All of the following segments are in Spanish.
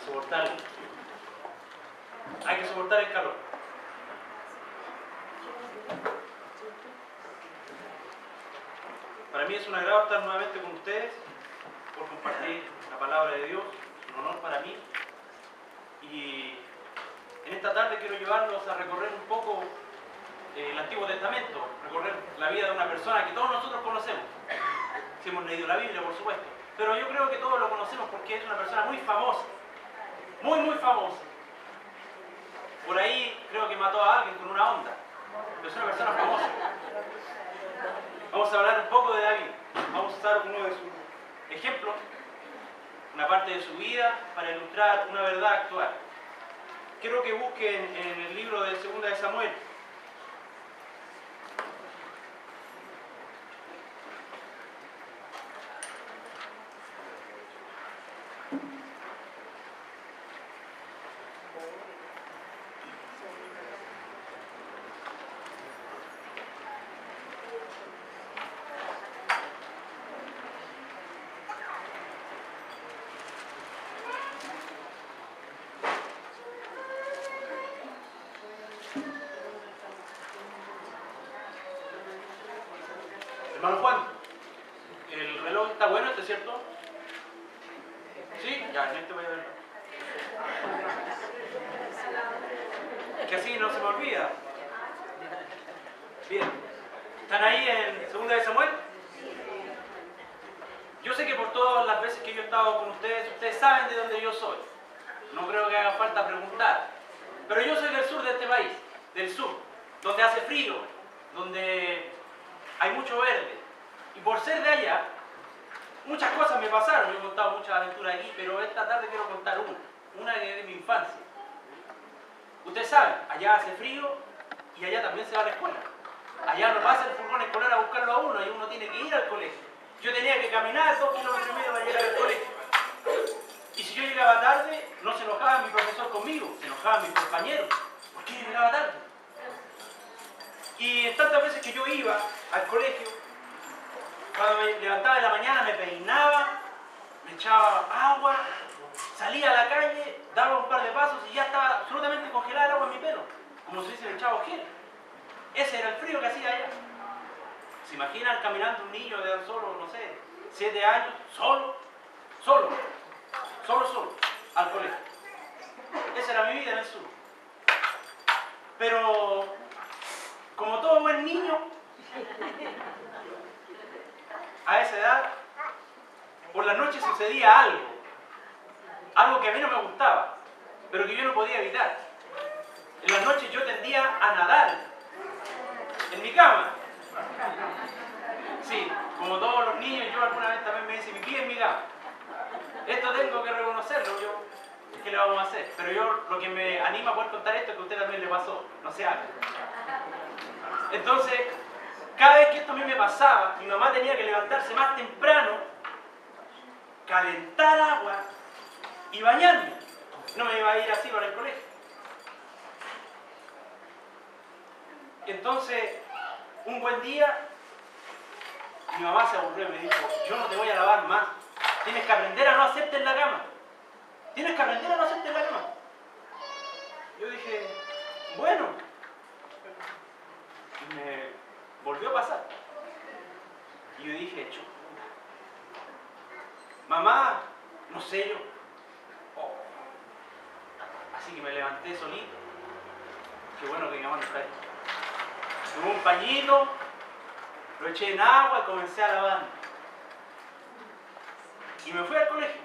soportarlo. Hay que soportar el calor. Para mí es un agrado estar nuevamente con ustedes por compartir la palabra de Dios, es un honor para mí. Y en esta tarde quiero llevarlos a recorrer un poco el Antiguo Testamento, recorrer la vida de una persona que todos nosotros conocemos. Si hemos leído la Biblia, por supuesto. Pero yo creo que todos lo conocemos porque es una persona muy famosa. Muy famosa. Por ahí creo que mató a alguien con una onda. Pero es una persona famosa. Vamos a hablar un poco de David. Vamos a usar uno de sus ejemplos, una parte de su vida, para ilustrar una verdad actual. Quiero que busquen en el libro de 2 de Samuel. Hermano Juan, ¿el reloj está bueno este, cierto? ¿Sí? Ya, en este voy a verlo. Es que así no se me olvida. Bien. ¿Están ahí en 2 de Samuel? Yo sé que por todas las veces que yo he estado con ustedes, ustedes saben de dónde yo soy. No creo que haga falta preguntar. Pero yo soy del sur de este país, del sur, donde hace frío, donde hay mucho verde. Y por ser de allá, muchas cosas me pasaron. Yo he contado muchas aventuras aquí, pero esta tarde quiero contar una que es de mi infancia. Ustedes saben, allá hace frío y allá también se va a la escuela. Allá no pasa el furgón escolar a buscarlo a uno y uno tiene que ir al colegio. Yo tenía que caminar 2 kilómetros y medio para llegar al colegio. Y si yo llegaba tarde, no se enojaba mi profesor conmigo, se enojaban mis compañeros. ¿Por qué yo llegaba tarde? Y tantas veces que yo iba al colegio, cuando me levantaba en la mañana me peinaba, me echaba agua, salía a la calle, daba un par de pasos y ya estaba absolutamente congelada el agua en mi pelo, como si hubiese echado gel. Ese era el frío que hacía allá. ¿Se imaginan caminando un niño de tan solo, no sé, 7 años, solo, al colegio? Esa era mi vida en el sur. Pero, como todo buen niño, a esa edad, por la noche sucedía algo que a mí no me gustaba, pero que yo no podía evitar. En las noches yo tendía a nadar en mi cama. Sí, como todos los niños, yo alguna vez también me hice pipí en mi cama. Esto tengo que reconocerlo, ¿qué le vamos a hacer? Pero yo, lo que me anima a poder contar esto es que a usted también le pasó, no se haga. Entonces, cada vez que esto a mí me pasaba, mi mamá tenía que levantarse más temprano, calentar agua y bañarme. No me iba a ir así para el colegio. Entonces, un buen día, mi mamá se aburrió y me dijo: yo no te voy a lavar más. Tienes que aprender a no hacerte en la cama. Tienes que aprender a no hacerte en la cama. Yo dije, bueno. Y me volvió a pasar. Y yo dije, chuta. Mamá, no sé yo. Oh. Así que me levanté solito. Qué bueno que mi mamá no está ahí. Tomé un pañito, lo eché en agua y comencé a lavarme. Y me fui al colegio.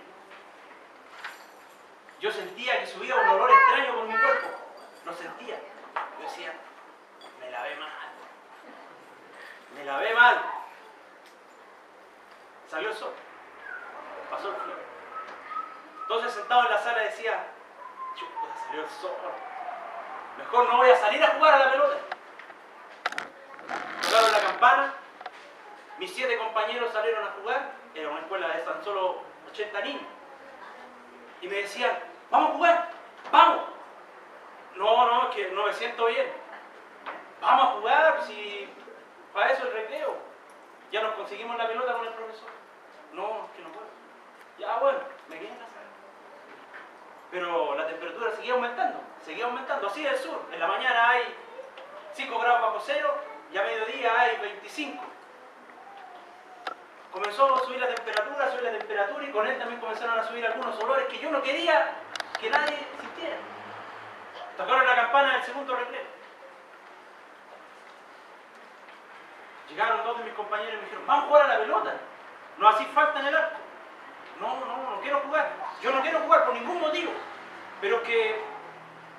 Yo sentía que subía un olor extraño por mi cuerpo. Lo sentía. Yo decía, me lavé mal. Me lavé mal. Salió el sol. Pasó el frío. Entonces, sentado en la sala, decía, chuta, salió el sol. Mejor no voy a salir a jugar a la pelota. Tocaron la campana. Mis 7 compañeros salieron a jugar. Era una escuela de tan solo 80 niños. Y me decían, vamos a jugar, vamos. No, es que no me siento bien. Vamos a jugar, si para eso el recreo. Ya nos conseguimos la pelota con el profesor. No, es que no puedo. Ya bueno, me quedé en la sala. pero la temperatura seguía aumentando, así del sur. En la mañana hay 5 grados bajo cero y a mediodía hay 25. Comenzó a subir la temperatura y con él también comenzaron a subir algunos olores que yo no quería que nadie sintiera. Tocaron la campana del segundo recreo. Llegaron 2 de mis compañeros y me dijeron, vamos a jugar a la pelota, no hacía falta en el arco. No quiero jugar. Yo no quiero jugar por ningún motivo. Pero que,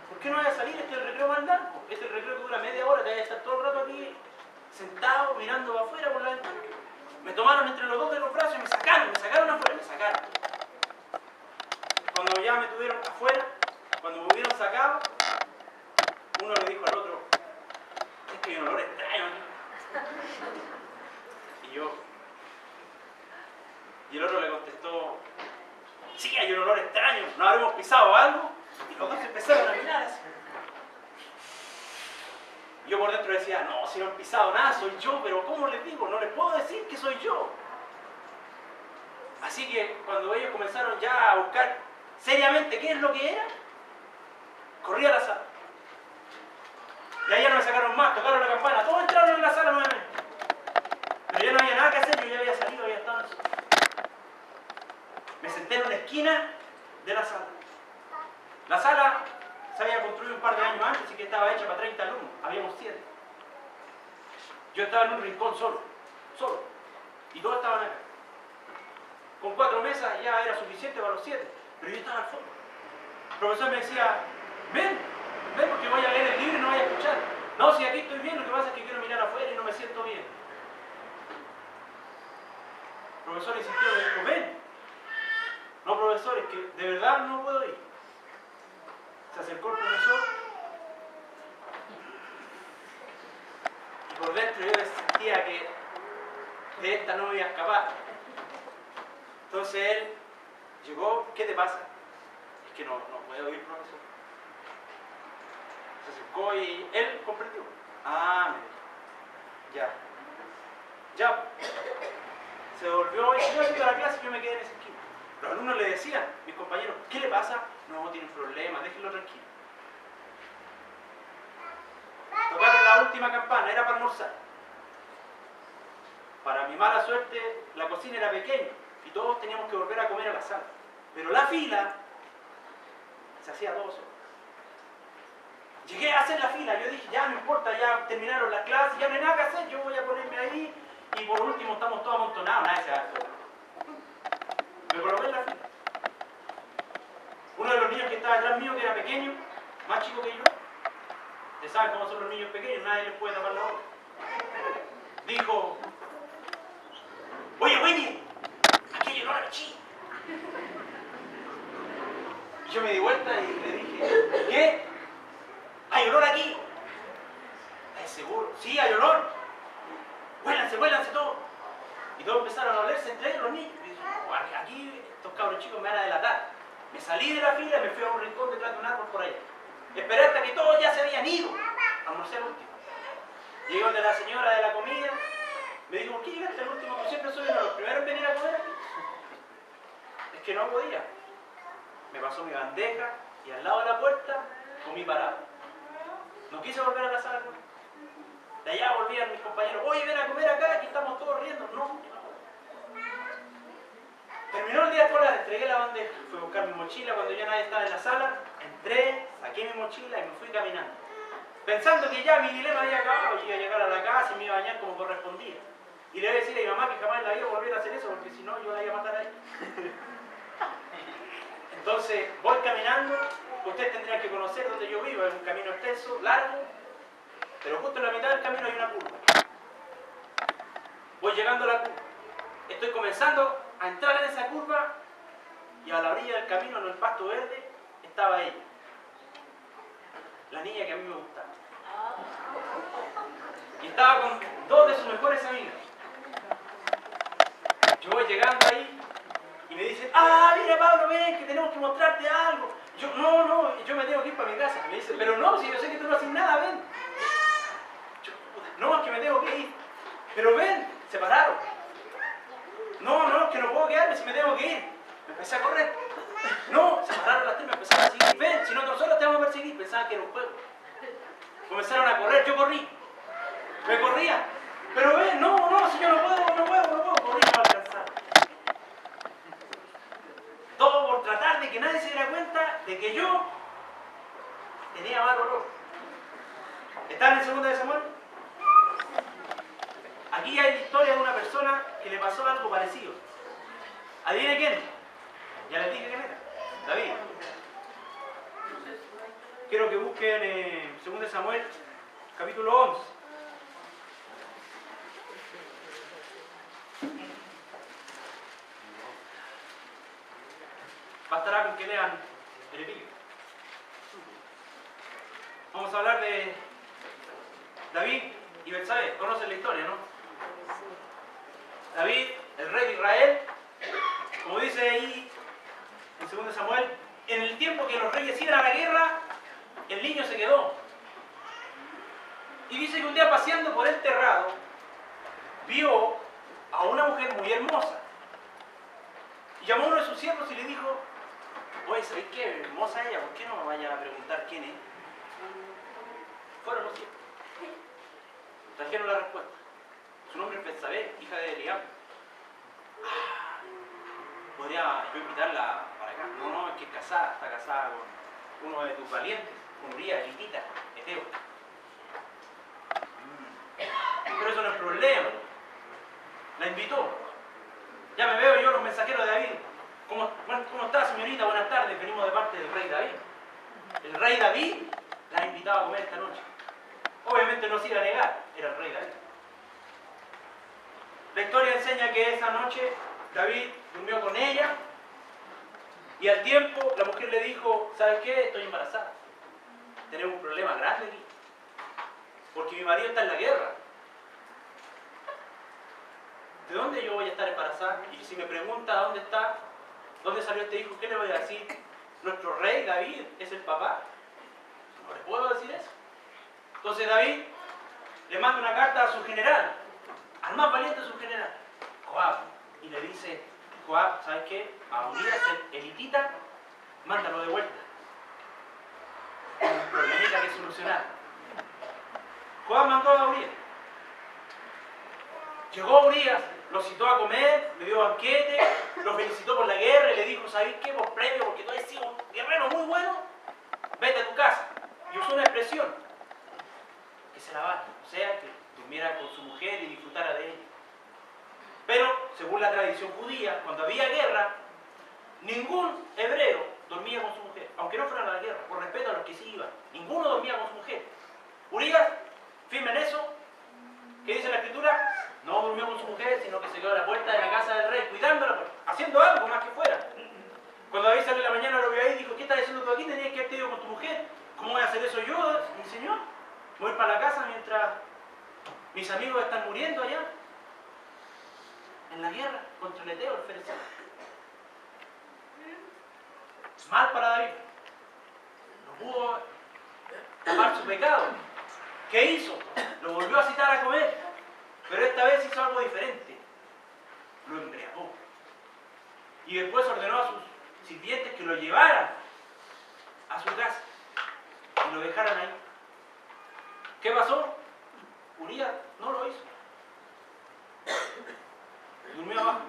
¿por qué no voy a salir? Este es el recreo más largo. Este es el recreo que dura media hora, te voy a estar todo el rato aquí sentado mirando afuera por la ventana. Me tomaron entre los 2 de los brazos y me sacaron afuera, me sacaron. Cuando ya me tuvieron afuera, cuando me hubieron sacado, uno le dijo al otro, es que hay un olor extraño aquí. Y el otro le contestó, sí, hay un olor extraño, ¿no habremos pisado algo? Y los dos empezaron a mirar así. Yo por dentro decía, no, si no han pisado nada, soy yo, pero ¿cómo les digo? No les puedo decir que soy yo. Así que cuando ellos comenzaron ya a buscar seriamente qué es lo que era, corrí a la sala. Y ahí ya no me sacaron más, tocaron la campana, todos entraron en la sala nuevamente. Pero ya no había nada que hacer, yo ya había salido, había estado en el suelo. Me senté en una esquina de la sala. La sala se había construido un par de años antes y que estaba hecha para 30 alumnos. Habíamos 7. Yo estaba en un rincón solo. Y todos estaban acá. Con 4 mesas ya era suficiente para los 7. Pero yo estaba al fondo. El profesor me decía, ven porque voy a leer el libro y no voy a escuchar. No, si aquí estoy bien, lo que pasa es que quiero mirar afuera y no me siento bien. El profesor insistió, me dijo, ven. No, profesor, es que de verdad no puedo ir. Se acercó el profesor y por dentro yo sentía que de esta no me iba a escapar. Entonces él llegó, ¿qué te pasa? Es que no puedo ir, profesor. Se acercó y él comprendió. Ah, me dijo, ya. Se volvió y siguió haciendo la clase y yo me quedé en ese esquina. Los alumnos le decían, mis compañeros, ¿qué le pasa? No, tienen problemas, déjenlo tranquilo. Tocaron la última campana, era para almorzar. Para mi mala suerte, la cocina era pequeña y todos teníamos que volver a comer a la sala. Pero la fila se hacía todo solo. Llegué a hacer la fila, yo dije, ya no importa, ya terminaron las clases, ya no hay nada que hacer, yo voy a ponerme ahí y por último estamos todos amontonados, nadie se va a hacer. Me coloqué en la fila. Uno de los niños que estaba detrás mío, que era pequeño, más chico que yo, ustedes saben cómo son los niños pequeños, nadie les puede tapar la boca, dijo, oye, Winnie, aquí hay olor a chi. Y yo me di vuelta y le dije, ¿qué? ¿Hay olor aquí? ¿Estás seguro? Sí, hay olor. Huélanse todos. Y todos empezaron a olerse entre ellos los niños. Y dije, aquí estos cabros chicos me van a delatar. Me salí de la fila y me fui a un rincón detrás de un árbol por allá. Esperé hasta que todos ya se habían ido. Almorcé al último. Llegó el de la señora de la comida. Me dijo, ¿por qué llegaste al último? Yo siempre soy uno de los primeros en venir a comer aquí. Es que no podía. Me pasó mi bandeja y al lado de la puerta comí parado. No quise volver a la sala. De allá volvían mis compañeros, oye, ven a comer acá, aquí estamos todos riendo. No. Terminó el día escolar, entregué la bandeja, fui a buscar mi mochila cuando ya nadie estaba en la sala, entré, saqué mi mochila y me fui caminando. Pensando que ya mi dilema había acabado, yo iba a llegar a la casa y me iba a bañar como correspondía. Y le iba a decir a mi mamá que jamás en la vida volviera a hacer eso, porque si no yo la iba a matar ahí. Entonces voy caminando, ustedes tendrían que conocer donde yo vivo, es un camino extenso, largo, pero justo en la mitad del camino hay una curva. Voy llegando a la curva, estoy comenzando a entrar en esa curva y a la orilla del camino, en el pasto verde, estaba ella, la niña que a mí me gustaba. Y estaba con 2 de sus mejores amigas. Yo voy llegando ahí y me dicen, ah, mira Pablo, ven, que tenemos que mostrarte algo. Yo, no, yo me tengo que ir para mi casa. Me dicen, pero no, si yo sé que tú no haces nada, ven. Yo, no, es que me tengo que ir. Pero ven, se pararon. No, es que no puedo quedarme si me tengo que ir. Me empecé a correr. No, se pararon las 3, me empezaron a comenzaron a correr, yo corrí, me corría, pero no, señor, no puedo, corrí para alcanzar. Todo por tratar de que nadie se diera cuenta de que yo tenía mal olor. ¿Están en 2 de Samuel? Aquí hay la historia de una persona que le pasó algo parecido. ¿Adivine quién? Ya les dije quién era. David. Quiero que busquen en 2 de Samuel, capítulo 11. Bastará con que lean el epílogo. Vamos a hablar de David y Betsabé. Conocen la historia, ¿no? David, el rey de Israel, como dice ahí en 2 de Samuel, en el tiempo que los reyes iban a la guerra, el niño se quedó. Y dice que un día paseando por el terrado, vio a una mujer muy hermosa. Y llamó a uno de sus siervos y le dijo: oye, ¿sabéis qué? Hermosa ella, ¿por qué no me vaya a preguntar quién es? Fueron los siervos. Trajeron la respuesta. Su nombre es Betsabé, hija de Eliab. ¿Podría yo invitarla para acá? No, es que es casada, está casada con uno de tus valientes, con Urías, Hitita, Eteo. Pero eso no es problema. La invitó. Ya me veo yo los mensajeros de David. ¿Cómo está, señorita? Buenas tardes. Venimos de parte del rey David. El rey David la ha invitado a comer esta noche. Obviamente no se iba a negar, era el rey David. La historia enseña que esa noche David durmió con ella y al tiempo la mujer le dijo: ¿sabes qué? Estoy embarazada. Tenemos un problema grande aquí, porque mi marido está en la guerra. ¿De dónde yo voy a estar embarazada? Y si me pregunta dónde está, dónde salió este hijo, ¿qué le voy a decir? Nuestro rey David es el papá. No le puedo decir eso. Entonces David le manda una carta a su general, al más valiente de su general, Joab, y le dice: Joab, ¿sabes qué? A Urías el hitita, mándalo de vuelta. Hay un problemita que solucionar. Joab mandó a Urías. Llegó Urías, lo citó a comer, le dio banquete, lo felicitó por la guerra y le dijo: ¿sabes qué? Por premio, porque tú has sido un guerrero muy bueno, vete a tu casa. Y usó una expresión: que se la vaya, o sea, que durmiera con su mujer y disfrutara de ella. Pero, según la tradición judía, cuando había guerra, ningún hebreo dormía con su mujer, aunque no fueran a la guerra, por respeto a los que sí iban. Ninguno dormía con su mujer. Urías, firme en eso, ¿qué dice la escritura? No durmió con su mujer, sino que se quedó a la puerta de la casa del rey, cuidándola, haciendo algo más que fuera. Cuando David salió en la mañana, lo vio ahí y dijo: ¿qué estás haciendo tú aquí? Tenías que haberte ido con tu mujer. ¿Cómo voy a hacer eso yo, mi señor? Voy para la casa mientras mis amigos están muriendo allá en la guerra contra el Eteo, el fereceo. Mal para David. No pudo tapar su pecado. ¿Qué hizo? Lo volvió a citar a comer, pero esta vez hizo algo diferente. Lo embriagó. Y después ordenó a sus sirvientes que lo llevaran a su casa y lo dejaran ahí. ¿Qué pasó? Urías no lo hizo. Durmió abajo.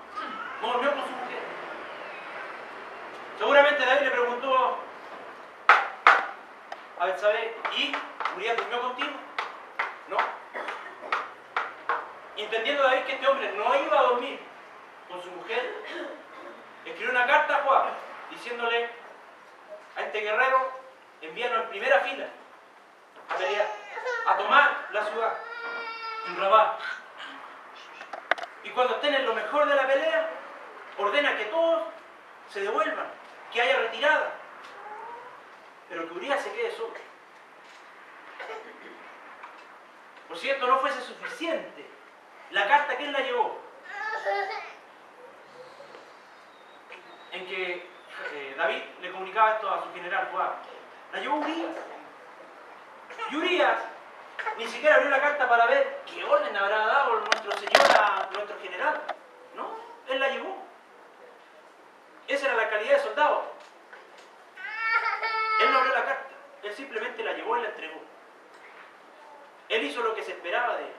No durmió con su mujer. Seguramente David le preguntó a Betsabé: ¿y Urías durmió contigo? No. Entendiendo David que este hombre no iba a dormir con su mujer, escribió una carta a Joab diciéndole: a este guerrero envíalo en primera fila a pelear, a tomar la ciudad, en Rabá. Y cuando estén en lo mejor de la pelea, ordena que todos se devuelvan, que haya retirada, pero que Urías se quede solo. Por si esto no fuese suficiente, la carta que él la llevó, en que David le comunicaba esto a su general Joab, la llevó Urías. Y Urías ni siquiera abrió la carta para ver qué orden habrá dado nuestro señor a nuestro general. No, él la llevó. Esa era la calidad de soldado. Él no abrió la carta, él simplemente la llevó y la entregó. Él hizo lo que se esperaba de él.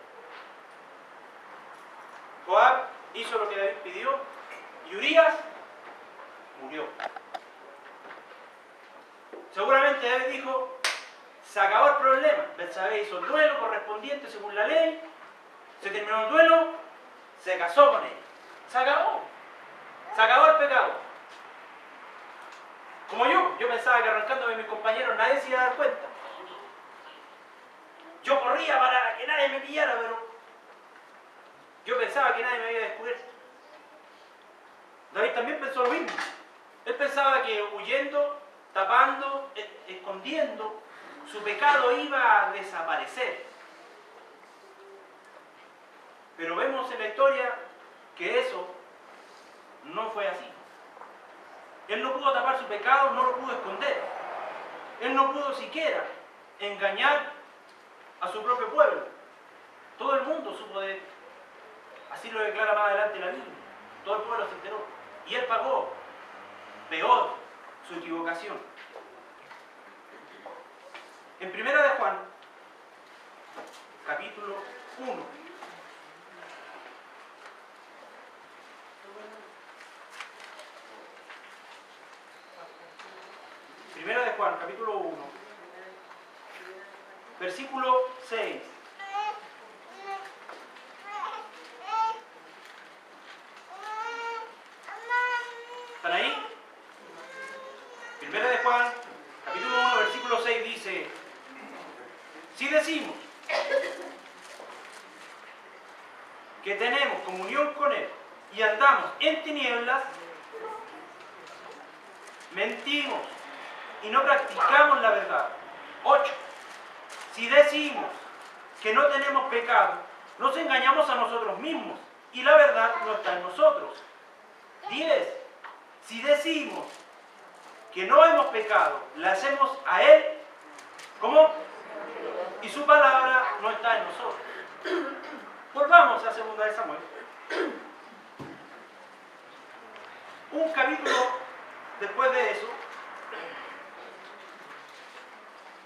Joab hizo lo que David pidió y Urías murió. Seguramente David dijo, se acabó el problema. Betsabé hizo el duelo correspondiente según la ley, se terminó el duelo, se casó con él. Se acabó. Se acabó el pecado. Como yo pensaba que arrancándome mis compañeros nadie se iba a dar cuenta. Yo corría para que nadie me pillara, pero yo pensaba que nadie me había descubierto. David también pensó lo mismo. Él pensaba que huyendo, tapando, escondiendo, su pecado iba a desaparecer. Pero vemos en la historia que eso no fue así. Él no pudo tapar su pecado, no lo pudo esconder. Él no pudo siquiera engañar a su propio pueblo. Todo el mundo supo de él. Así lo declara más adelante la Biblia. Todo el pueblo se enteró. Y él pagó peor su equivocación. En Primera de Juan, capítulo 1. Primera de Juan, capítulo 1, versículo 6. ¿Están ahí? Primera de Juan, capítulo 1, versículo 6 dice, si decimos que tenemos comunión con Él y andamos en tinieblas, mentimos y no practicamos la verdad. 8. Si decimos que no tenemos pecado, nos engañamos a nosotros mismos y la verdad no está en nosotros. 10. Si decimos que no hemos pecado, le hacemos a Él, ¿cómo? Y su palabra no está en nosotros. Volvamos a 2 de Samuel. Un capítulo después de eso,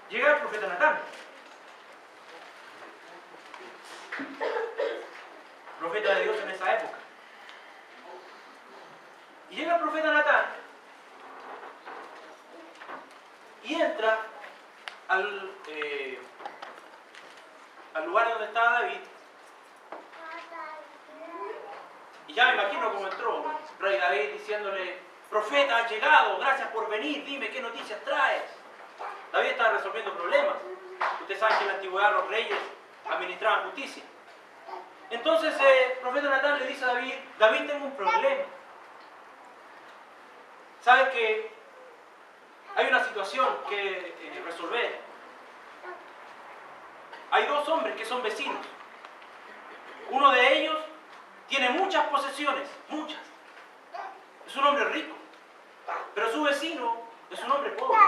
llega el profeta Natán. Profeta de Dios en esa época. Y llega el profeta Natán y entra al lugar donde estaba David. Y ya me imagino cómo entró rey David diciéndole, profeta, has llegado, gracias por venir, dime qué noticias traes. David estaba resolviendo problemas. Ustedes saben que en la antigüedad los reyes administraban justicia. Entonces el profeta Natán le dice a David, David, tengo un problema. ¿Sabes que hay una situación que resolver? Hay dos hombres que son vecinos. Uno de ellos tiene muchas posesiones, muchas. Es un hombre rico. Pero su vecino es un hombre pobre,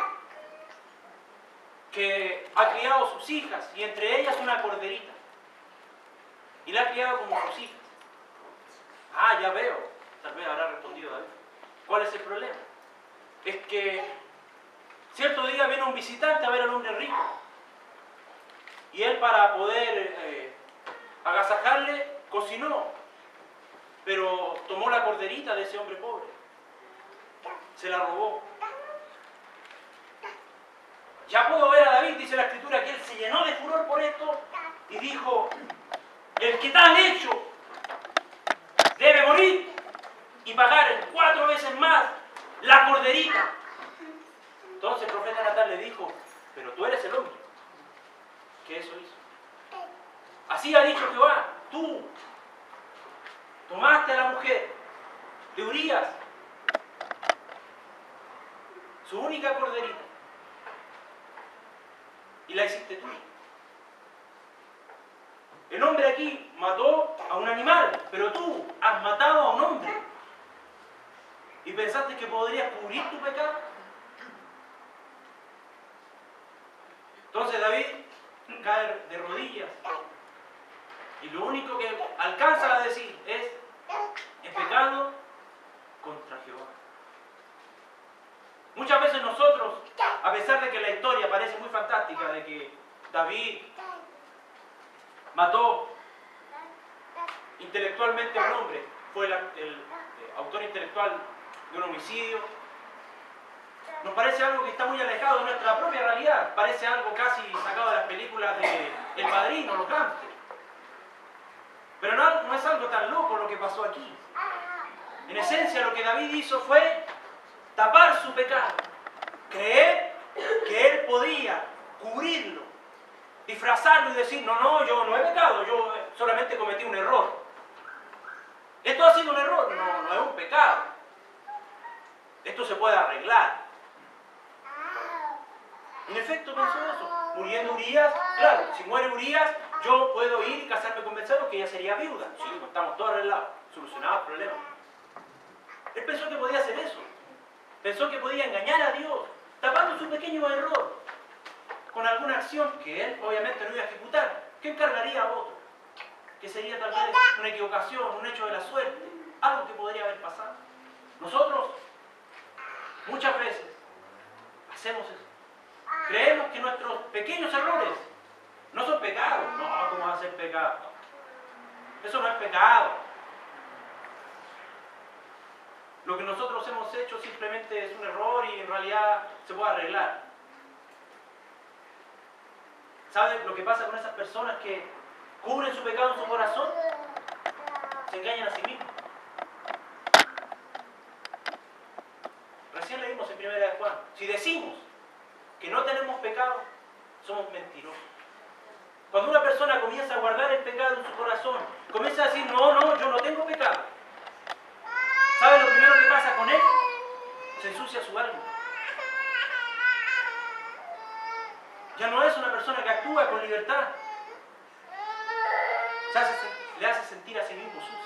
que ha criado sus hijas, y entre ellas una corderita. Y la ha criado como sus hijas. Ah, ya veo. Tal vez habrá respondido David. ¿Cuál es el problema? Es que cierto día viene un visitante a ver al hombre rico. Y él, para poder agasajarle, cocinó. Pero tomó la corderita de ese hombre pobre. Se la robó. Ya puedo ver a David, dice la escritura, que él se llenó de furor por esto y dijo, el que tal hecho debe morir y pagar 4 veces más la corderita. Entonces el profeta Natán le dijo, pero tú eres el hombre que eso hizo. Así ha dicho Jehová, tú tomaste a la mujer de Urías, su única corderita, y la hiciste tú. El hombre aquí mató a un animal, pero tú has matado a un hombre. ¿Y pensaste que podrías cubrir tu pecado? Entonces David cae de rodillas y lo único que alcanza a decir es, he pecado contra Jehová. Muchas veces nosotros, a pesar de que la historia parece muy fantástica, de que David mató intelectualmente a un hombre, fue el autor intelectual de un homicidio. Nos parece algo que está muy alejado de nuestra propia realidad, parece algo casi sacado de las películas de El Padrino, los gángsters. Pero no es algo tan loco lo que pasó aquí. En esencia, lo que David hizo fue tapar su pecado, creer que él podía cubrirlo, disfrazarlo y decir, no, yo no he pecado, yo solamente cometí un error. Esto ha sido un error, no es un pecado. Esto se puede arreglar. En efecto pensó eso. Muriendo Urías, claro, si muere Urías, yo puedo ir y casarme con Betseba, que ella sería viuda. Sí, pues estamos todos arreglados, solucionado el problema. Él pensó que podía hacer eso. Pensó que podía engañar a Dios, tapando su pequeño error con alguna acción que él obviamente no iba a ejecutar. ¿Qué encargaría a otro? Que sería tal vez una equivocación, un hecho de la suerte, algo que podría haber pasado. Nosotros muchas veces hacemos eso. Creemos que nuestros pequeños errores no son pecados. No, ¿cómo va a ser pecado? Eso no es pecado. Lo que nosotros hemos hecho simplemente es un error y en realidad se puede arreglar. ¿Sabe lo que pasa con esas personas que cubren su pecado en su corazón? Se engañan a sí mismos. Recién leímos en 1 de Juan, si decimos que no tenemos pecado, somos mentirosos. Cuando una persona comienza a guardar el pecado en su corazón, comienza a decir, no, yo no tengo pecado. ¿Sabe lo primero que pasa con él? Se ensucia su alma. Ya no es una persona que actúa con libertad. Le hace sentir a sí mismo sucio.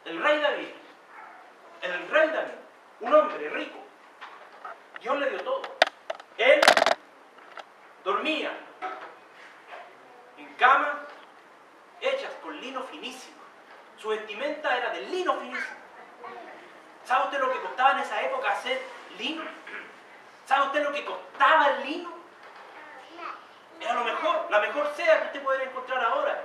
El rey David, un hombre rico, Dios le dio todo. Él dormía en camas hechas con lino finísimo. Su vestimenta era de lino finísimo. ¿Sabe usted lo que costaba en esa época hacer lino? ¿Sabe usted lo que costaba el lino? Era lo mejor, la mejor seda que usted podría encontrar ahora.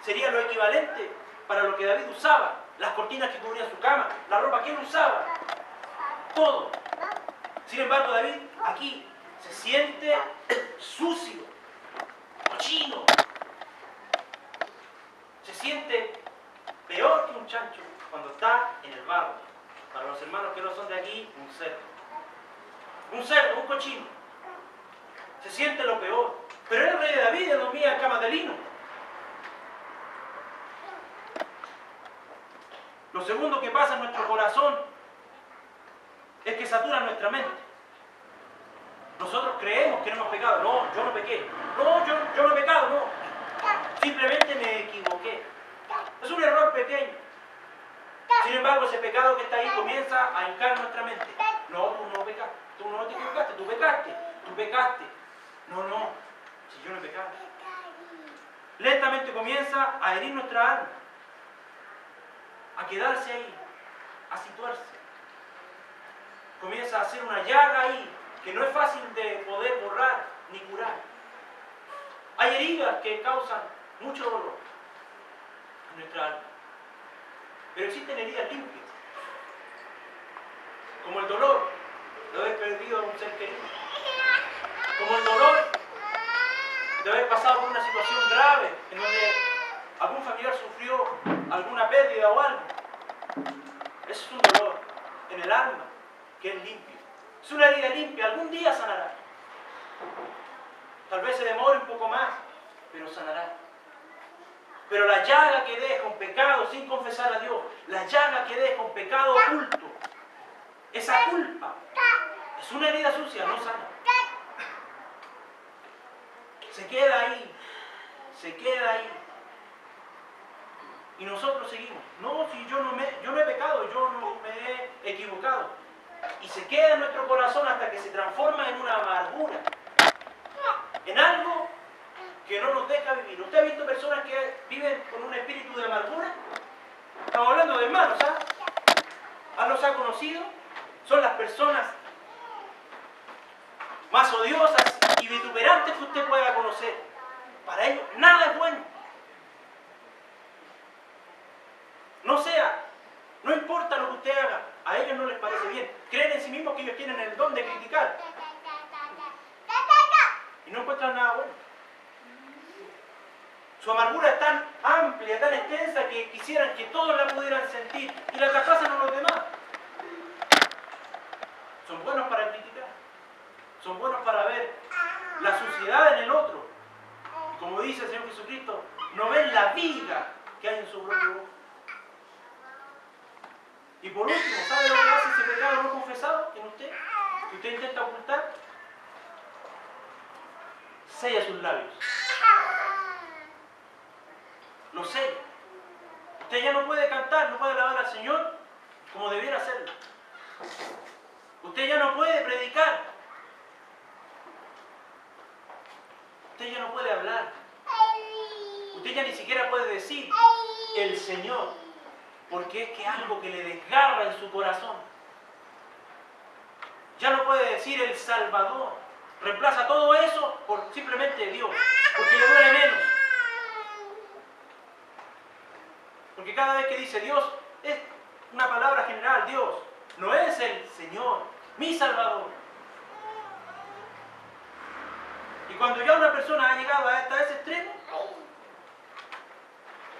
Sería lo equivalente para lo que David usaba. Las cortinas que cubrían su cama, la ropa que él usaba. Todo. Sin embargo, David aquí se siente sucio, cochino. Se siente peor que un chancho cuando está en el barro. Para los hermanos que no son de aquí, un cerdo. Un cerdo, un cochino. Se siente lo peor. Pero el rey de David dormía en camas de lino. Lo segundo que pasa en nuestro corazón es que satura nuestra mente. Nosotros creemos que no hemos pecado. No, yo no pequé. No, yo no he pecado, no. Simplemente me equivoqué. Es un error pequeño. Sin embargo, ese pecado que está ahí comienza a hincar nuestra mente. No, tú no pecaste. Tú no te equivocaste. Tú pecaste. No. Si yo no he pecado. Lentamente comienza a herir nuestra alma. A quedarse ahí. A situarse. Comienza a hacer una llaga ahí que no es fácil de poder borrar ni curar. Hay heridas que causan mucho dolor en nuestra alma. Pero existen heridas limpias. Como el dolor de haber perdido a un ser querido. Como el dolor de haber pasado por una situación grave en donde algún familiar sufrió alguna pérdida o algo. Ese es un dolor en el alma que es limpio. Es una herida limpia, algún día sanará. Tal vez se demore un poco más, pero sanará. Pero la llaga que deja un pecado sin confesar a Dios, la llaga que deja un pecado oculto, esa culpa, es una herida sucia, no sana. Se queda ahí. Y nosotros seguimos. No, si yo no he pecado, yo no me he equivocado. Y se queda en nuestro corazón hasta que se transforma en una amargura. En algo que no nos deja vivir. ¿Usted ha visto personas que viven con un espíritu de amargura? Estamos hablando de hermanos, ¿ah? ¿Los ha conocido? Son las personas más odiosas y vituperantes que usted pueda conocer. Para ellos nada es bueno. A ellos no les parece bien. Creen en sí mismos que ellos tienen el don de criticar. Y no encuentran nada bueno. Su amargura es tan amplia, tan extensa, que quisieran que todos la pudieran sentir y la traspasan a los demás. Son buenos para criticar. Son buenos para ver la suciedad en el otro. Y como dice el Señor Jesucristo, no ven la viga que hay en su propio ojo. Y por último, ¿sabe lo que hace ese pecado no confesado en usted? Que usted intenta ocultar. Sella sus labios. Lo sella. Usted ya no puede cantar, no puede alabar al Señor como debiera hacerlo. Usted ya no puede predicar. Usted ya no puede hablar. Usted ya ni siquiera puede decir el Señor, porque es que algo que le desgarra en su corazón. Ya no puede decir el Salvador. Reemplaza todo eso por simplemente Dios, porque le duele menos. Porque cada vez que dice Dios, es una palabra general, Dios. No es el Señor, mi Salvador. Y cuando ya una persona ha llegado hasta ese extremo,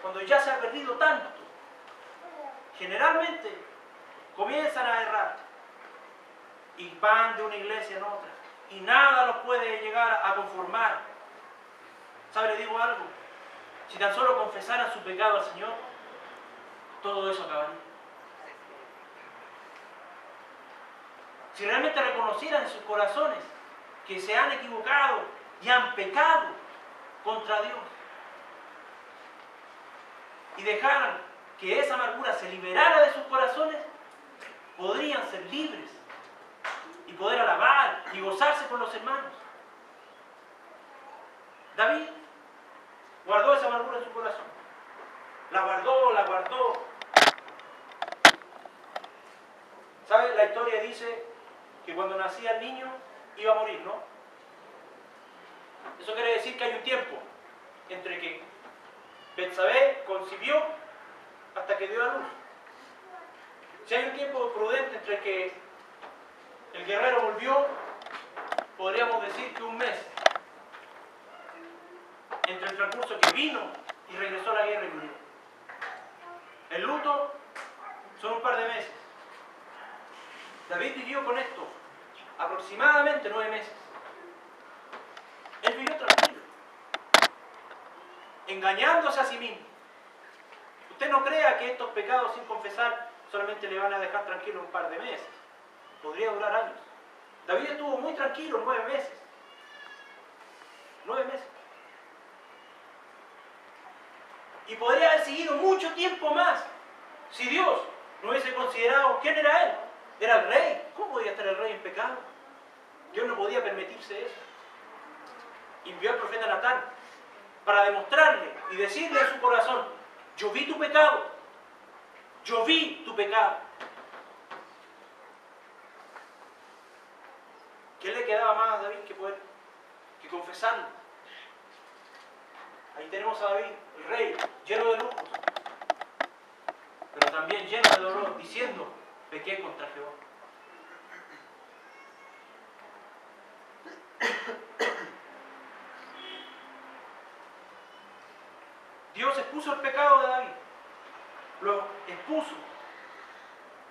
cuando ya se ha perdido tanto, generalmente comienzan a errar y van de una iglesia en otra y nada los puede llegar a conformar. ¿Sabe? Le digo algo, si tan solo confesaran su pecado al Señor, todo eso acabaría. Si realmente reconocieran en sus corazones que se han equivocado y han pecado contra Dios y dejaran que esa amargura se liberara de sus corazones, podrían ser libres y poder alabar y gozarse con los hermanos. David guardó esa amargura en su corazón. La guardó. ¿Sabe? La historia dice que cuando nacía el niño iba a morir, ¿no? Eso quiere decir que hay un tiempo entre que Betsabé concibió hasta que dio a luz. Si hay un tiempo prudente entre que el guerrero volvió, podríamos decir que un mes. Entre el transcurso que vino y regresó a la guerra y murió. El luto son un par de meses. David vivió con esto aproximadamente 9 meses. Él vivió tranquilo, engañándose a sí mismo. Usted no crea que estos pecados sin confesar solamente le van a dejar tranquilo un par de meses. Podría durar años. David estuvo muy tranquilo 9 meses. 9 meses. Y podría haber seguido mucho tiempo más si Dios no hubiese considerado quién era él. Era el rey. ¿Cómo podía estar el rey en pecado? Dios no podía permitirse eso. Envió al profeta Natán para demostrarle y decirle en su corazón: yo vi tu pecado. Yo vi tu pecado. ¿Qué le quedaba más a David que confesarlo? Ahí tenemos a David, el rey, lleno de lujos, pero también lleno de dolor, diciendo: pequé contra Jehová. Dios expuso el pecado de David. Lo expuso.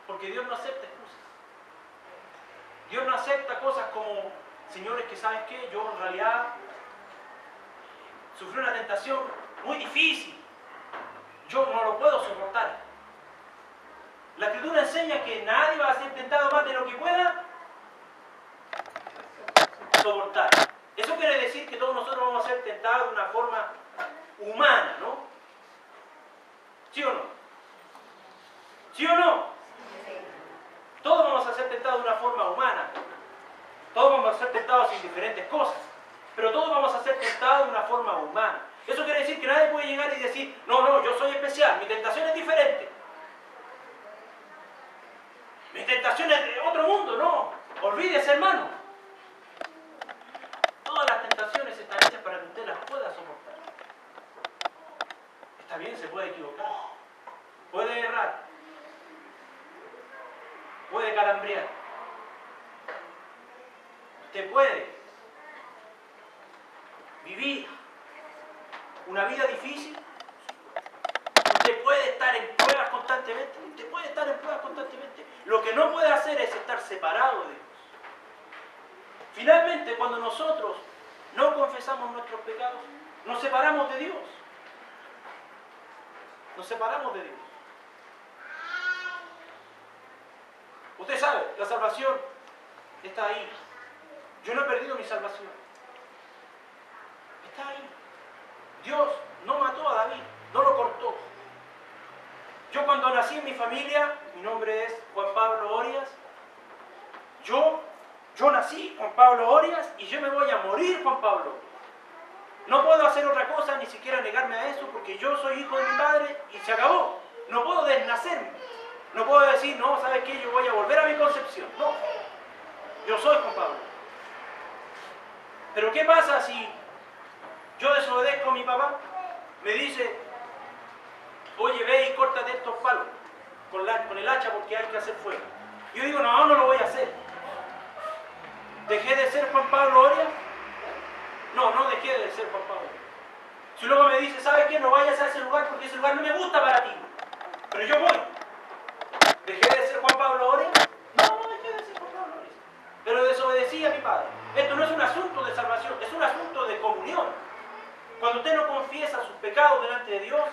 Porque Dios no acepta excusas. Dios no acepta cosas como: señores, que sabes qué, yo en realidad sufrí una tentación muy difícil. Yo no lo puedo soportar. La Escritura enseña que nadie va a ser tentado más de lo que pueda soportar. Eso quiere decir que todos nosotros vamos a ser tentados de una forma humana, ¿no? ¿Sí o no? ¿Sí o no? Todos vamos a ser tentados de una forma humana. Todos vamos a ser tentados en diferentes cosas. Pero todos vamos a ser tentados de una forma humana. Eso quiere decir que nadie puede llegar y decir: no, yo soy especial, mi tentación es diferente. Mi tentación es de otro mundo, no. Olvídese, hermano. Todas las tentaciones están hechas para que usted las pueda soportar. Está bien, se puede equivocar. Puede errar. usted puede vivir una vida difícil. Usted puede estar en pruebas constantemente. Usted puede estar en pruebas constantemente. Lo que no puede hacer es estar separado de Dios. Finalmente, cuando nosotros no confesamos nuestros pecados, nos separamos de Dios. Nos separamos de Dios. Usted sabe, la salvación está ahí. Yo no he perdido mi salvación. Está ahí. Dios no mató a David, no lo cortó. Yo cuando nací en mi familia, mi nombre es Juan Pablo Orias, yo nací Juan Pablo Orias y yo me voy a morir Juan Pablo. No puedo hacer otra cosa, ni siquiera negarme a eso, porque yo soy hijo de mi padre y se acabó. No puedo desnacerme. No puedo decir, no, ¿sabes qué? Yo voy a volver a mi concepción. No, yo soy Juan Pablo. Pero ¿qué pasa si yo desobedezco a mi papá? Me dice, oye, ve y córtate estos palos con el hacha porque hay que hacer fuego. Yo digo, no, no lo voy a hacer. ¿Dejé de ser Juan Pablo Orias? No, no dejé de ser Juan Pablo. Si luego me dice, ¿sabes qué? No vayas a ese lugar porque ese lugar no me gusta para ti. Pero yo voy. ¿Dejé de ser Juan Pablo Orias? No, no dejé de ser Juan Pablo Orias. Pero desobedecí a mi padre. Esto no es un asunto de salvación, es un asunto de comunión. Cuando usted no confiesa sus pecados delante de Dios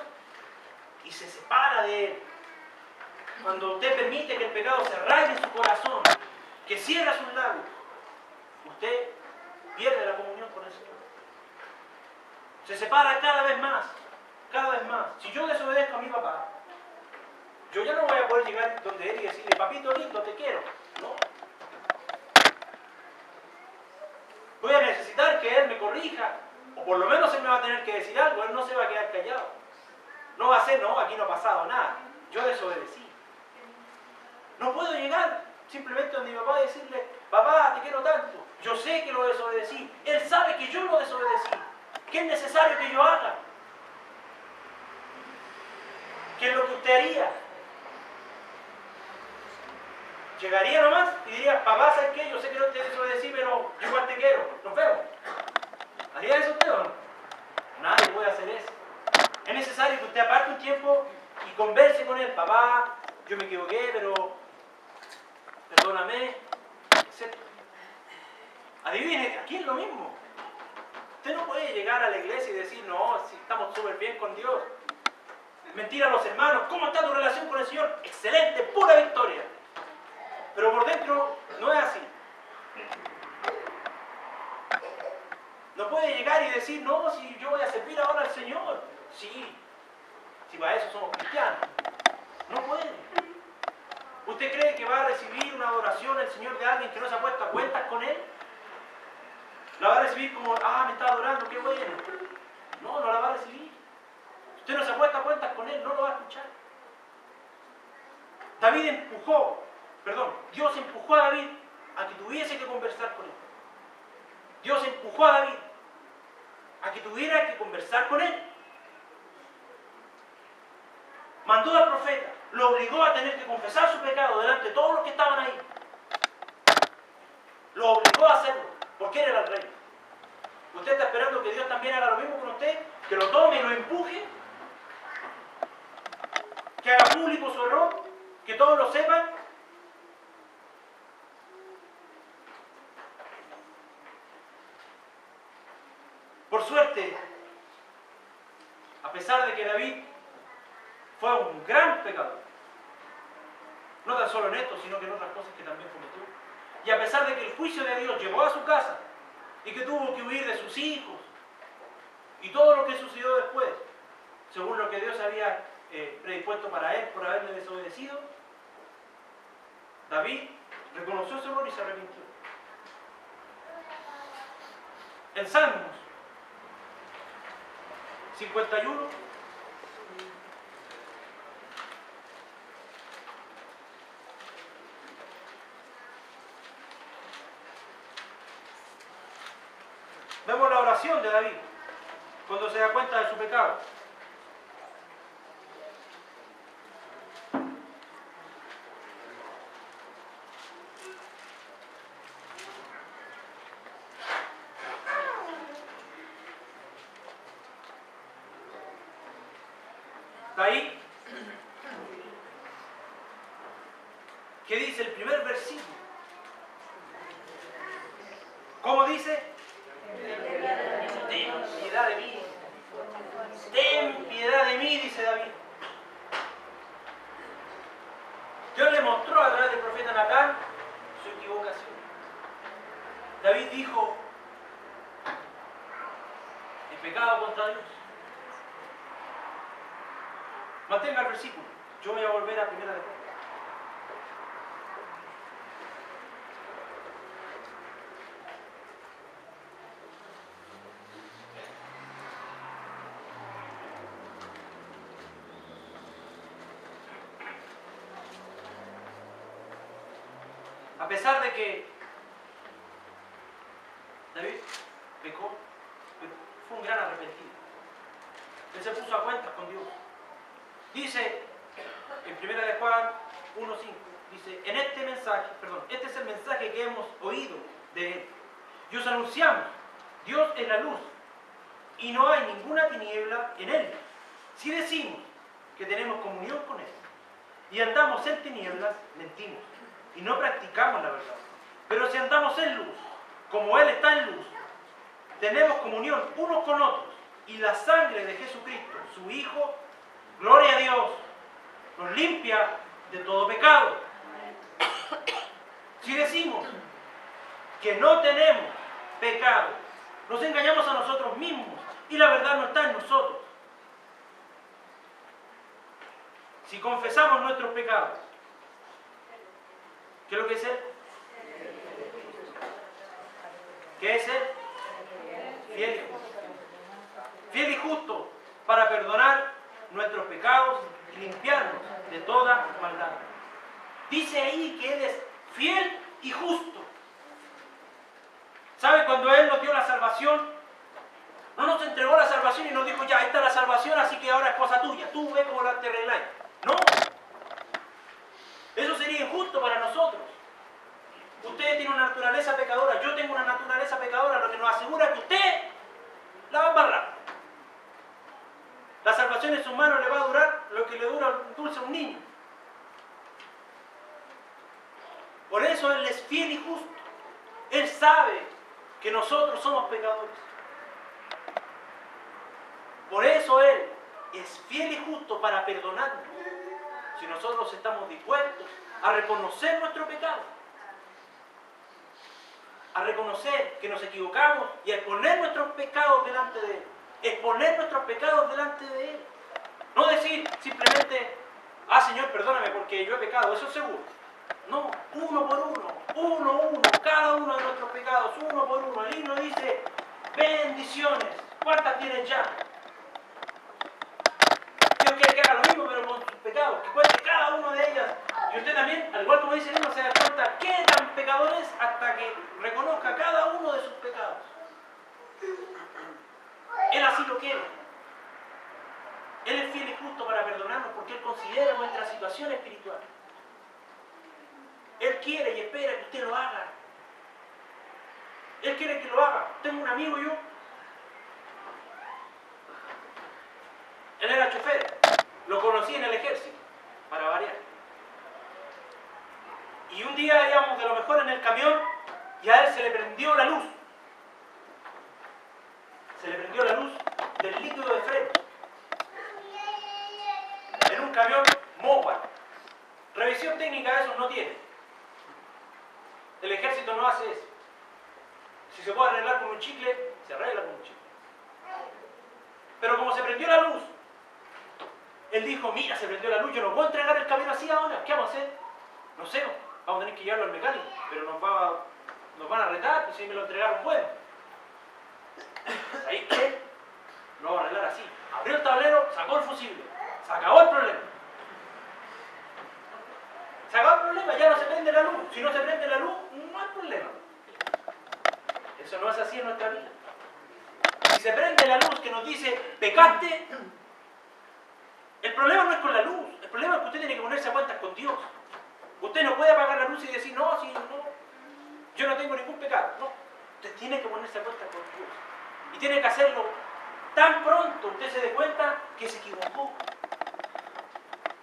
y se separa de Él, cuando usted permite que el pecado se arraigue en su corazón, que cierra sus labios, usted pierde la comunión con el Señor. Se separa cada vez más, cada vez más. Si yo desobedezco a mi papá, yo ya no voy a poder llegar donde él y decirle, papito lindo, te quiero. No. Voy a necesitar que él me corrija, o por lo menos él me va a tener que decir algo, él no se va a quedar callado. No va a ser, no, aquí no ha pasado nada, yo desobedecí. No puedo llegar simplemente donde mi papá y decirle, papá, te quiero tanto, yo sé que lo desobedecí, él sabe que yo lo desobedecí. ¿Qué es necesario que yo haga? ¿Qué es lo que usted haría? Llegaría nomás y diría, papá, ¿sabes qué? Yo sé que no te desobedecí, pero yo igual te quiero. Nos vemos. ¿Haría eso usted o no? Nadie puede hacer eso. Es necesario que usted aparte un tiempo y converse con él. Papá, yo me equivoqué, pero perdóname, etc. Adivine, aquí es lo mismo. Usted no puede llegar a la iglesia y decir, no, si estamos súper bien con Dios. Mentira a los hermanos. ¿Cómo está tu relación con el Señor? Excelente, pura victoria. Pero por dentro no es así. No puede llegar y decir, no, si yo voy a servir ahora al Señor. Sí, si para eso somos cristianos. No puede. ¿Usted cree que va a recibir una adoración el Señor de alguien que no se ha puesto a cuentas con Él? ¿La va a recibir como, me está adorando, qué bueno? No, no la va a recibir. Usted no se ha puesto a cuentas con Él, no lo va a escuchar. Dios empujó a David a que tuviese que conversar con Él. Dios empujó a David a que tuviera que conversar con Él. Mandó al profeta, lo obligó a tener que confesar su pecado delante de todos los que estaban ahí. Lo obligó a hacerlo, porque él era el rey. ¿Usted está esperando que Dios también haga lo mismo con usted? ¿Que lo tome y lo empuje? ¿Que haga público su error? ¿Que todos lo sepan? Por suerte, a pesar de que David fue un gran pecador, no tan solo en esto, sino que en otras cosas que también cometió, y a pesar de que el juicio de Dios llegó a su casa y que tuvo que huir de sus hijos y todo lo que sucedió después, según lo que Dios había predispuesto para él por haberle desobedecido, David reconoció su error y se arrepintió. En Salmos 51, vemos la oración de David cuando se da cuenta de su pecado. ¿Qué dice el primer versículo? ¿Cómo dice? Ten piedad de mí. Ten piedad de mí, dice David. Dios le mostró a través del profeta Natán su equivocación. David dijo, he pecado contra Dios. Mantenga el versículo. Yo voy a volver a primera de Pedro. A pesar de que David pecó, fue un gran arrepentido. Él se puso a cuentas con Dios. Dice en 1 de Juan 1:5, dice, en este mensaje, este es el mensaje que hemos oído de Él. Y os anunciamos, Dios es la luz, y no hay ninguna tiniebla en Él. Si decimos que tenemos comunión con Él, y andamos en tinieblas, mentimos, y no practicamos la verdad. Pero si andamos en luz, como Él está en luz, tenemos comunión unos con otros, y la sangre de Jesucristo, su Hijo, gloria a Dios, nos limpia de todo pecado. Si decimos que no tenemos pecado, nos engañamos a nosotros mismos, y la verdad no está en nosotros. Si confesamos nuestros pecados, ¿qué es lo que es Él? ¿Qué es Él? Fiel y justo. Fiel y justo para perdonar nuestros pecados y limpiarnos de toda maldad. Dice ahí que Él es fiel y justo. ¿Sabe? Cuando Él nos dio la salvación, no nos entregó la salvación y nos dijo, ya, esta es la salvación, así que ahora es cosa tuya. Tú ve cómo la te arregláis. No. Eso sería injusto para nosotros. Usted tiene una naturaleza pecadora, yo tengo una naturaleza pecadora, lo que nos asegura que usted la va a embarrar. La salvación en sus manos le va a durar lo que le dura un dulce a un niño. Por eso Él es fiel y justo. Él sabe que nosotros somos pecadores. Por eso Él es fiel y justo para perdonarnos. Si nosotros estamos dispuestos a reconocer nuestro pecado, a reconocer que nos equivocamos y a exponer nuestros pecados delante de Él. Exponer nuestros pecados delante de Él. No decir simplemente, Señor, perdóname porque yo he pecado, eso es seguro. No, uno por uno, cada uno de nuestros pecados, uno por uno. El himno dice, bendiciones. ¿Cuántas tienes ya? Dios quiere que haga lo mismo, pero con sus pecados, que cuente cada una de ellas. Y usted también, al igual como dice el himno, se da cuenta qué tan pecador es hasta que reconozca cada uno de sus pecados. Él así lo quiere. Él es fiel y justo para perdonarnos porque Él considera nuestra situación espiritual. Él quiere y espera que usted lo haga. Él quiere que lo haga. Tengo un amigo yo. Él era chofer. Lo conocí en el ejército, para variar. Y un día íbamos de lo mejor en el camión y a él se le prendió la luz. Se le prendió la luz del líquido de freno. En un camión Mowat. Revisión técnica de eso no tiene. El ejército no hace eso. Si se puede arreglar con un chicle, se arregla con un chicle. Pero como se prendió la luz, él dijo, mira, se prendió la luz, yo no puedo entregar el camión así ahora. ¿Qué vamos a hacer? No sé, vamos a tener que llevarlo al mecánico, pero nos van a retar, pues si me lo entregaron bueno. Ahí que lo vamos a arreglar así. Abrió el tablero, sacó el fusible. Se acabó el problema. Se acabó el problema, ya no se prende la luz. Si no se prende la luz, no hay problema. Eso no es así en nuestra vida. Si se prende la luz que nos dice, pecaste, el problema no es con la luz. El problema es que usted tiene que ponerse a cuentas con Dios. Usted no puede apagar la luz y decir, no, yo no tengo ningún pecado. No, usted tiene que ponerse a cuentas con Dios. Y tiene que hacerlo tan pronto usted se dé cuenta que se equivocó.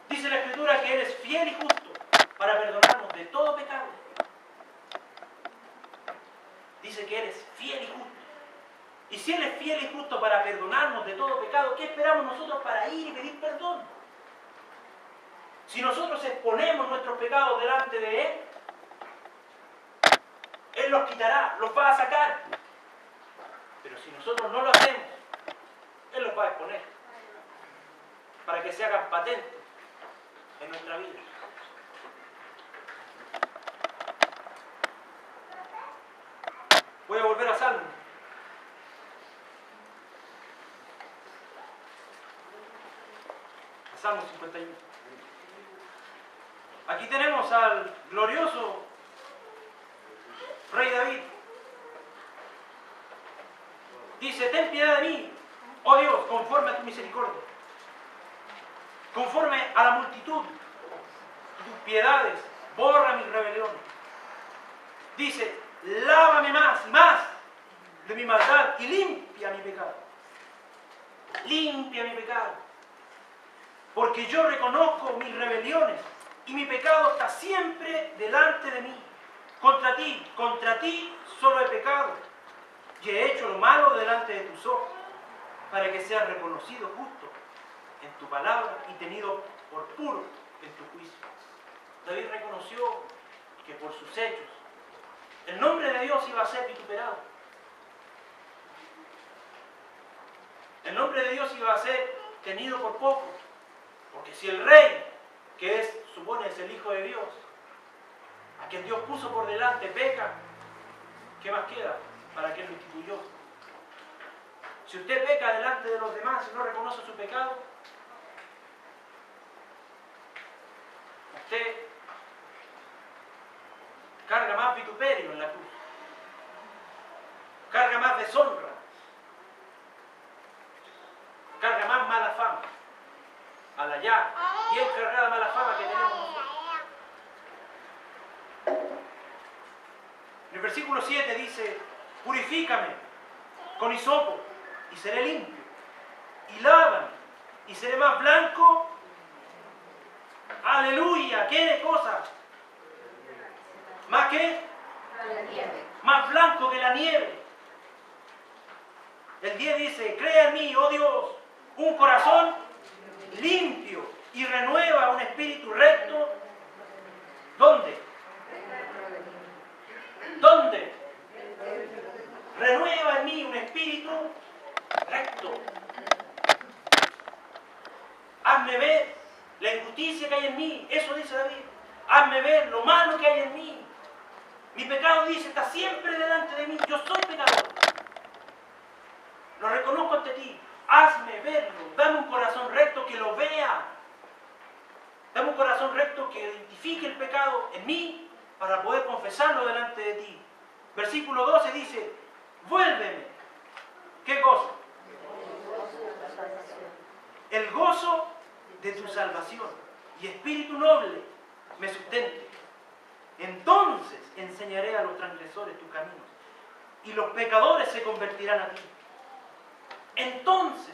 Dice la Escritura que Él es fiel y justo para perdonarnos perdonarnos de todo pecado. Dice que Él es fiel y justo. Y si Él es fiel y justo para perdonarnos de todo pecado, ¿qué esperamos nosotros para ir y pedir perdón? Si nosotros exponemos nuestros pecados delante de Él, Él los quitará, los va a sacar. Pero si nosotros no lo hacemos, Él los va a exponer para que se hagan patentes en nuestra vida. Voy a volver a Salmo. A Salmo 51. Aquí tenemos al glorioso Rey David. Dice, ten piedad de mí, oh Dios, conforme a tu misericordia. Conforme a la multitud de tus piedades, borra mis rebeliones. Dice, lávame más y más de mi maldad y limpia mi pecado. Limpia mi pecado. Porque yo reconozco mis rebeliones y mi pecado está siempre delante de mí. Contra ti solo he pecado y he hecho lo malo delante de tus ojos, para que seas reconocido justo en tu palabra y tenido por puro en tu juicio. David reconoció que por sus hechos el nombre de Dios iba a ser vituperado. El nombre de Dios iba a ser tenido por poco. Porque si el rey, que supone es el Hijo de Dios, a quien Dios puso por delante, peca, ¿qué más queda para que Él lo instituyó? Si usted peca delante de los demás y no reconoce su pecado, usted carga más vituperio en la cruz, carga más deshonra, carga más mala fama, a la ya bien cargada mala fama que tenemos nosotros. En el versículo 7 dice, purifícame con hisopo y seré limpio, y lávame y seré más blanco. Aleluya, ¿qué cosa? ¿Más qué? Más blanco que la nieve. El 10 dice, crea en mí, oh Dios, un corazón limpio y renueva un espíritu recto. ¿Dónde? ¿Dónde? Renueva en mí un espíritu recto. Hazme ver la injusticia que hay en mí. Eso dice David. Hazme ver lo malo que hay en mí. Mi pecado, dice, está siempre delante de mí. Yo soy pecador. Lo reconozco ante ti. Hazme verlo. Dame un corazón recto que lo vea. Dame un corazón recto que identifique el pecado en mí para poder confesarlo delante de ti. Versículo 12 dice, vuélveme. ¿Qué cosa? El gozo de tu salvación y espíritu noble me sustente. Entonces enseñaré a los transgresores tus caminos y los pecadores se convertirán a ti. Entonces,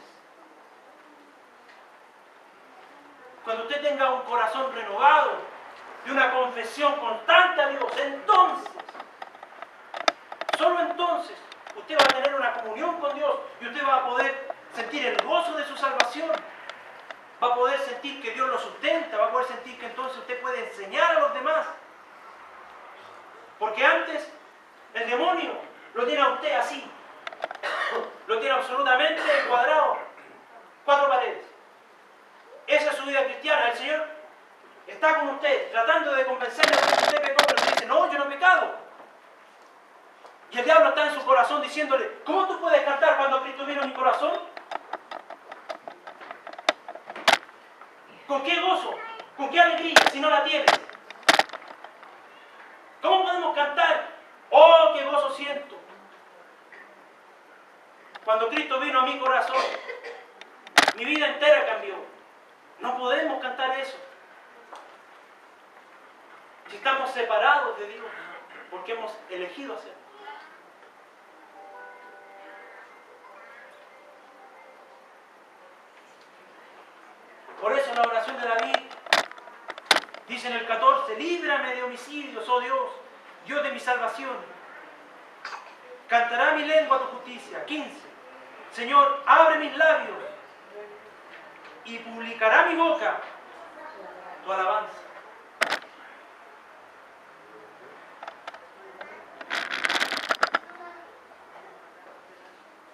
cuando usted tenga un corazón renovado y una confesión constante a Dios, entonces, solo entonces, usted va a tener una comunión con Dios y usted va a poder sentir el gozo de su salvación. Va a poder sentir que Dios lo sustenta, va a poder sentir que entonces usted puede enseñar a los demás. Porque antes el demonio lo tiene a usted así, lo tiene absolutamente cuadrado, 4 paredes. Esa es su vida cristiana. El Señor está con usted tratando de convencerle de que usted pecó, pero usted dice, no, yo no he pecado. Y el diablo está en su corazón diciéndole, ¿cómo tú puedes cantar cuando Cristo vino en mi corazón? ¿Con qué gozo? ¿Con qué alegría si no la tienes? ¿Cómo podemos cantar? ¡Oh, qué gozo siento! Cuando Cristo vino a mi corazón, mi vida entera cambió. No podemos cantar eso. Si estamos separados de Dios, porque hemos elegido hacerlo. Por eso la oración de David Dice en el 14, líbrame de homicidios, oh Dios, Dios de mi salvación. Cantará mi lengua tu justicia. 15, Señor, abre mis labios y publicará mi boca tu alabanza.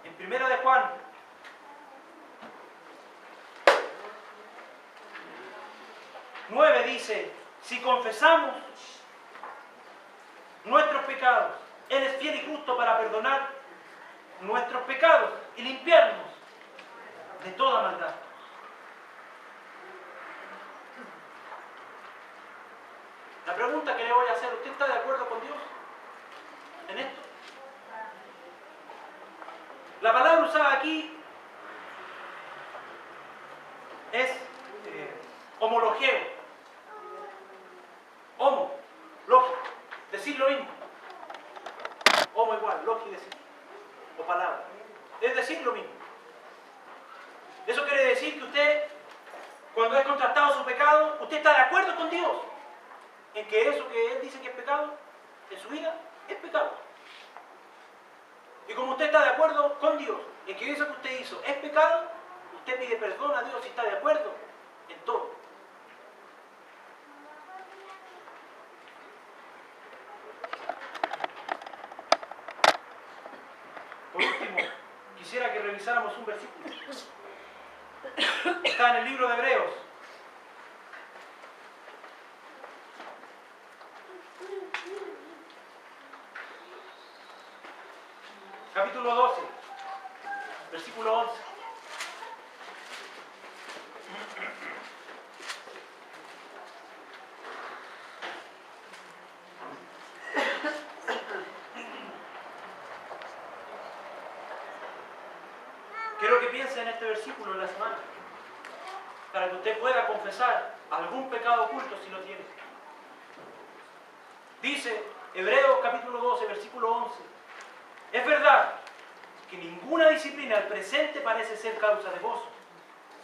En Primera de Juan, dice, si confesamos nuestros pecados, Él es fiel y justo para perdonar nuestros pecados y limpiarnos de toda maldad. La pregunta que le voy a hacer, ¿usted está de acuerdo con Dios en esto? La palabra usada aquí es homologeo. Homo, lógico, decir lo mismo. Homo igual, lógico decir. O palabra. Es decir lo mismo. Eso quiere decir que usted, cuando es contrastado su pecado, usted está de acuerdo con Dios en que eso que Él dice que es pecado, en su vida, es pecado. Y como usted está de acuerdo con Dios en que eso que usted hizo es pecado, usted pide perdón a Dios y está de acuerdo en todo. Por último, quisiera que revisáramos un versículo. Está en el libro de Hebreos. Capítulo 12, versículo 11. Quiero que piense en este versículo en la semana, para que usted pueda confesar algún pecado oculto si lo tiene. Dice Hebreos capítulo 12, versículo 11. Es verdad que ninguna disciplina al presente parece ser causa de gozo,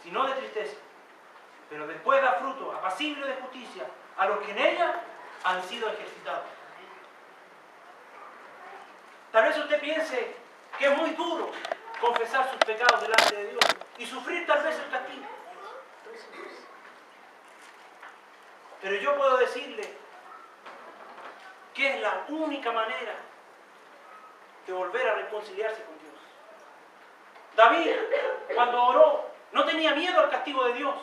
sino de tristeza, pero después da fruto apacible de justicia a los que en ella han sido ejercitados. Tal vez usted piense que es muy duro confesar sus pecados delante de Dios y sufrir tal vez el castigo. Pero yo puedo decirle que es la única manera de volver a reconciliarse con Dios. David, cuando oró, no tenía miedo al castigo de Dios.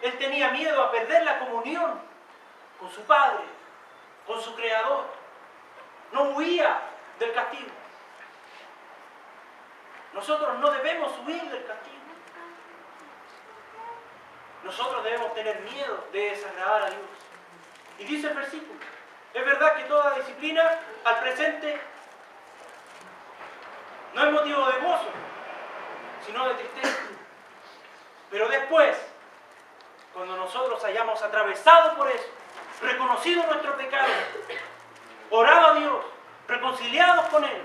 Él tenía miedo a perder la comunión con su Padre, con su Creador. No huía del castigo. Nosotros no debemos huir del castigo. Nosotros debemos tener miedo de desagradar a Dios. Y dice el versículo, es verdad que toda disciplina al presente no es motivo de gozo, sino de tristeza. Pero después, cuando nosotros hayamos atravesado por eso, reconocido nuestro pecado, orado a Dios, reconciliados con Él,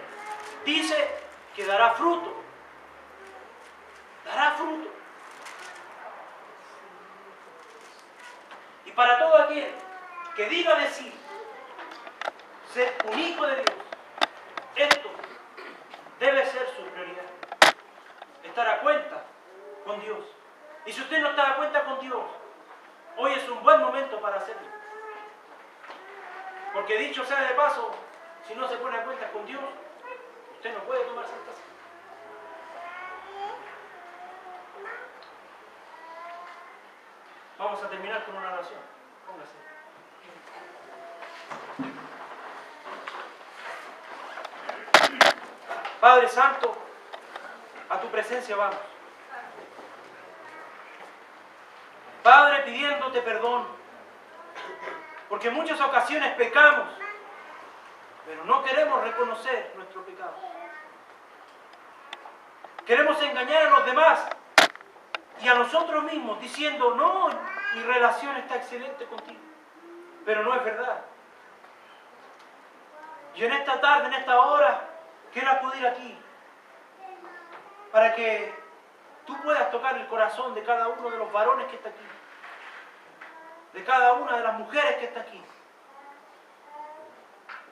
dice que dará fruto. Dará fruto. Y para todo aquel que diga de sí ser un hijo de Dios, esto debe ser su prioridad. Estar a cuenta con Dios. Y si usted no está a cuenta con Dios, hoy es un buen momento para hacerlo. Porque dicho sea de paso, si no se pone a cuenta con Dios, usted no puede tomar Santa Cena. Vamos a terminar con una oración. Póngase. Padre Santo, a tu presencia vamos. Padre, pidiéndote perdón, porque en muchas ocasiones pecamos, pero no queremos reconocer nuestro pecado. Queremos engañar a los demás y a nosotros mismos diciendo, no, mi relación está excelente contigo, pero no es verdad. Y en esta tarde, en esta hora, quiero acudir aquí para que tú puedas tocar el corazón de cada uno de los varones que está aquí. de cada una de las mujeres que está aquí.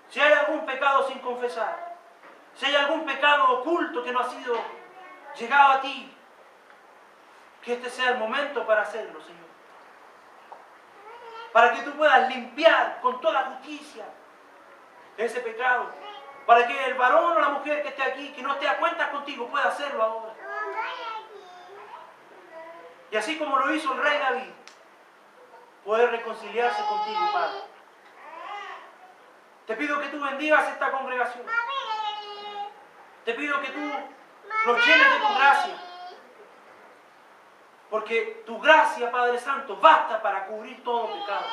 Si hay algún pecado sin confesar, si hay algún pecado oculto que no ha sido llegado a ti, que este sea el momento para hacerlo, Señor. Para que tú puedas limpiar con toda justicia ese pecado. Para que el varón o la mujer que esté aquí, que no esté a cuentas contigo, pueda hacerlo ahora. Y así como lo hizo el rey David, poder reconciliarse contigo, Padre. Te pido que tú bendigas esta congregación. Te pido que tú los llenes de tu gracia. Porque tu gracia, Padre Santo, basta para cubrir todo pecado.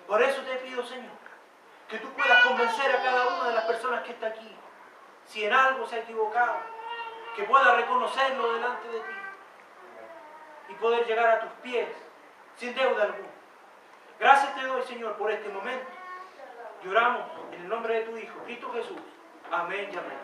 Por eso te pido, Señor, que tú puedas convencer a cada una de las personas que está aquí, si en algo se ha equivocado, que pueda reconocerlo delante de ti y poder llegar a tus pies sin deuda alguna. Gracias te doy, Señor, por este momento. Y oramos en el nombre de tu Hijo, Cristo Jesús. Amén y amén.